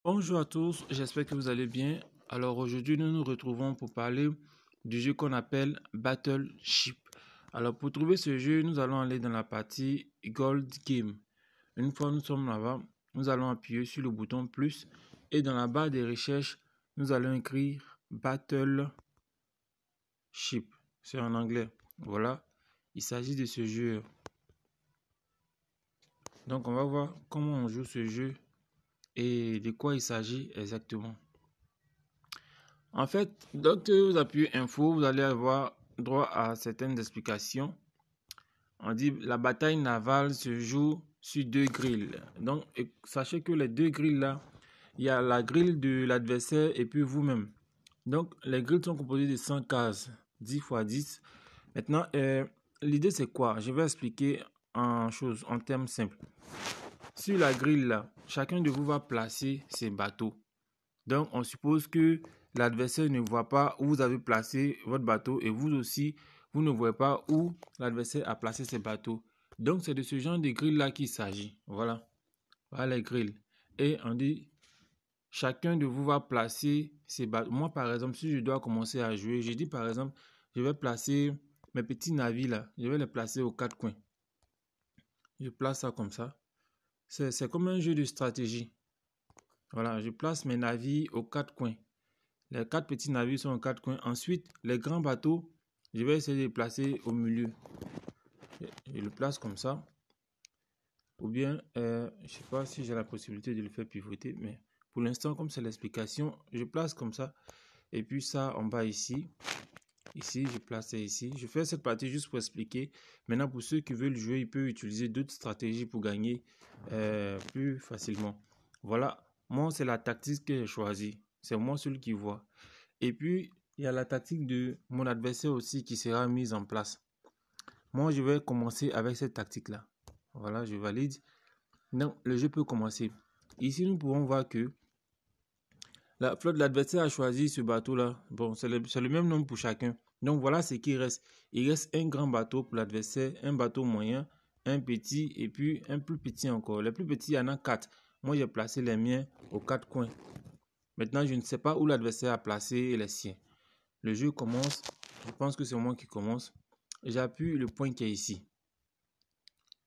Bonjour à tous, j'espère que vous allez bien. Alors aujourd'hui, nous nous retrouvons pour parler du jeu qu'on appelle Battleship. Alors pour trouver ce jeu, nous allons aller dans la partie Gold Game. Une fois nous sommes là-bas, nous allons appuyer sur le bouton plus et dans la barre de recherche, nous allons écrire Battleship. C'est en anglais. Voilà, il s'agit de ce jeu. Donc on va voir comment on joue ce jeu et de quoi il s'agit exactement. En fait, lorsque vous appuyez info, vous allez avoir droit à certaines explications. On dit la bataille navale se joue sur deux grilles. Donc, sachez que les deux grilles là, il y a la grille de l'adversaire et puis vous-même. Donc, les grilles sont composées de 100 cases, 10 x 10. Maintenant, l'idée c'est quoi? Je vais expliquer en termes simples. Sur la grille là, chacun de vous va placer ses bateaux. Donc, on suppose que l'adversaire ne voit pas où vous avez placé votre bateau et vous aussi, vous ne voyez pas où l'adversaire a placé ses bateaux. Donc, c'est de ce genre de grille-là qu'il s'agit. Voilà. Voilà les grilles. Et on dit, chacun de vous va placer ses bateaux. Moi, par exemple, si je dois commencer à jouer, je dis par exemple, je vais placer mes petits navires là. Je vais les placer aux quatre coins. Je place ça comme ça. C'est comme un jeu de stratégie. Voilà, je place mes navires aux quatre coins. Les quatre petits navires sont aux quatre coins. Ensuite, les grands bateaux, je vais essayer de les placer au milieu. Je le place comme ça. Ou bien, je ne sais pas si j'ai la possibilité de le faire pivoter, mais pour l'instant, comme c'est l'explication, je place comme ça. Et puis ça, en bas ici. Ici, je place ça ici. Je fais cette partie juste pour expliquer. Maintenant, pour ceux qui veulent jouer, ils peuvent utiliser d'autres stratégies pour gagner plus facilement. Voilà, moi, c'est la tactique que j'ai choisie. C'est moi celui qui voit. Et puis, il y a la tactique de mon adversaire aussi qui sera mise en place. Moi, je vais commencer avec cette tactique-là. Voilà, je valide. Donc, le jeu peut commencer. Ici, nous pouvons voir que la flotte de l'adversaire a choisi ce bateau-là. Bon, c'est le même nombre pour chacun. Donc, voilà ce qui reste. Il reste un grand bateau pour l'adversaire, un bateau moyen, un petit et puis un plus petit encore. Les plus petits, il y en a 4. Moi, j'ai placé les miens aux 4 coins. Maintenant, je ne sais pas où l'adversaire a placé les siens. Le jeu commence. Je pense que c'est moi qui commence. J'appuie le point qui est ici.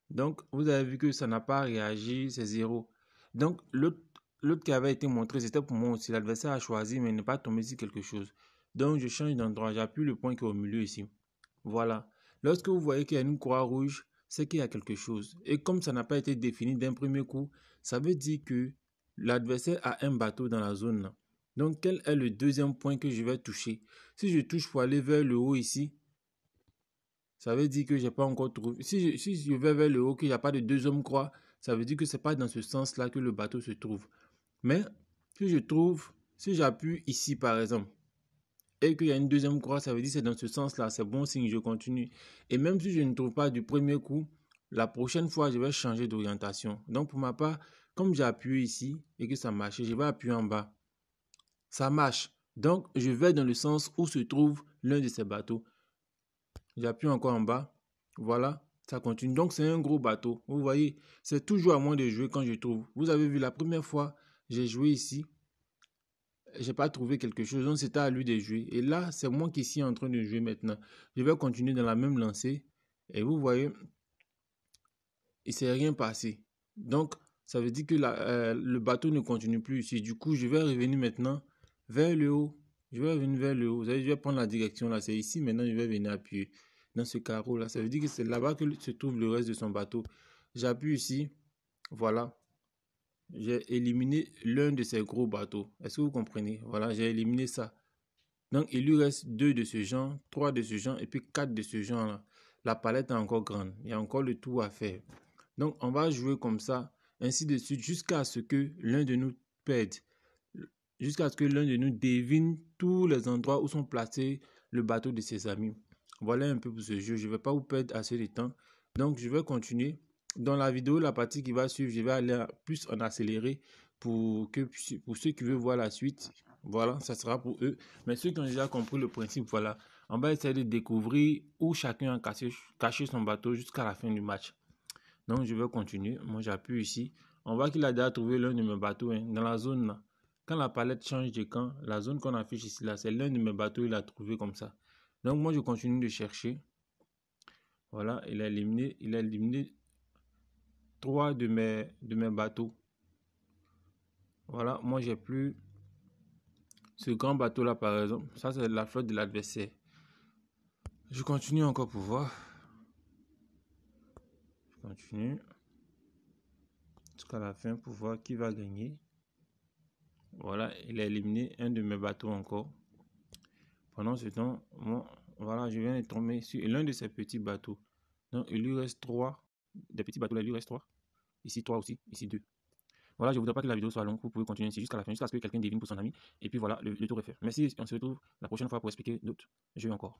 Donc, vous avez vu que ça n'a pas réagi, c'est 0. Donc, l'autre qui avait été montré, c'était pour moi aussi. L'adversaire a choisi, mais il n'est pas tombé sur quelque chose. Donc, je change d'endroit. J'appuie le point qui est au milieu ici. Voilà. Lorsque vous voyez qu'il y a une croix rouge, c'est qu'il y a quelque chose. Et comme ça n'a pas été défini d'un premier coup, ça veut dire que l'adversaire a un bateau dans la zone. Donc, quel est le deuxième point que je vais toucher? Si je touche pour aller vers le haut ici, ça veut dire que je n'ai pas encore trouvé. Si je vais vers le haut, qu'il n'y a pas de deuxième croix, ça veut dire que ce n'est pas dans ce sens-là que le bateau se trouve. Mais si j'appuie ici par exemple, et qu'il y a une deuxième croix, ça veut dire que c'est dans ce sens-là, c'est bon signe, je continue. Et même si je ne trouve pas du premier coup, la prochaine fois, je vais changer d'orientation. Donc pour ma part, comme j'ai appuyé ici et que ça marche, je vais appuyer en bas. Ça marche. Donc je vais dans le sens où se trouve l'un de ces bateaux. J'appuie encore en bas. Voilà, ça continue. Donc, c'est un gros bateau. Vous voyez, c'est toujours à moi de jouer quand je trouve. Vous avez vu, la première fois, j'ai joué ici. Je n'ai pas trouvé quelque chose. Donc, c'était à lui de jouer. Et là, c'est moi qui suis en train de jouer maintenant. Je vais continuer dans la même lancée. Et vous voyez, il ne s'est rien passé. Donc, ça veut dire que le bateau ne continue plus ici. Du coup, je vais revenir maintenant vers le haut. Je vais revenir vers le haut. Vous savez, je vais prendre la direction là. C'est ici. Maintenant, je vais venir appuyer dans ce carreau là. Ça veut dire que c'est là-bas que se trouve le reste de son bateau. J'appuie ici. Voilà. J'ai éliminé l'un de ces gros bateaux. Est-ce que vous comprenez? Voilà, j'ai éliminé ça. Donc, il lui reste 2 de ce genre, 3 de ce genre et puis 4 de ce genre là. La palette est encore grande. Il y a encore le tout à faire. Donc, on va jouer comme ça, ainsi de suite, jusqu'à ce que l'un de nous perde. Jusqu'à ce que l'un de nous devine tous les endroits où sont placés le bateau de ses amis. Voilà un peu pour ce jeu. Je ne vais pas vous perdre assez de temps. Donc, je vais continuer. Dans la vidéo, la partie qui va suivre, je vais aller plus en accéléré pour ceux qui veulent voir la suite. Voilà, ça sera pour eux. Mais ceux qui ont déjà compris le principe, voilà. On va essayer de découvrir où chacun a caché son bateau jusqu'à la fin du match. Donc, je vais continuer. Moi, j'appuie ici. On voit qu'il a déjà trouvé l'un de mes bateaux, hein, dans la zone là. Quand la palette change de camp, la zone qu'on affiche ici là, c'est l'un de mes bateaux, il a trouvé comme ça. Donc moi je continue de chercher. Voilà, il a éliminé 3 de mes bateaux. Voilà, moi j'ai plus ce grand bateau là par exemple. Ça c'est la flotte de l'adversaire. Je continue encore pour voir. Je continue jusqu'à la fin pour voir qui va gagner. Voilà, il a éliminé un de mes bateaux encore. Pendant ce temps, moi, voilà, je viens de tomber sur l'un de ces petits bateaux. Donc, il lui reste 3. Des petits bateaux là, il lui reste 3. Ici 3 aussi, ici 2. Voilà, je ne voudrais pas que la vidéo soit longue. Vous pouvez continuer ainsi jusqu'à la fin, jusqu'à ce que quelqu'un devine pour son ami. Et puis voilà, le tour est fait. Merci, on se retrouve la prochaine fois pour expliquer d'autres jeux encore.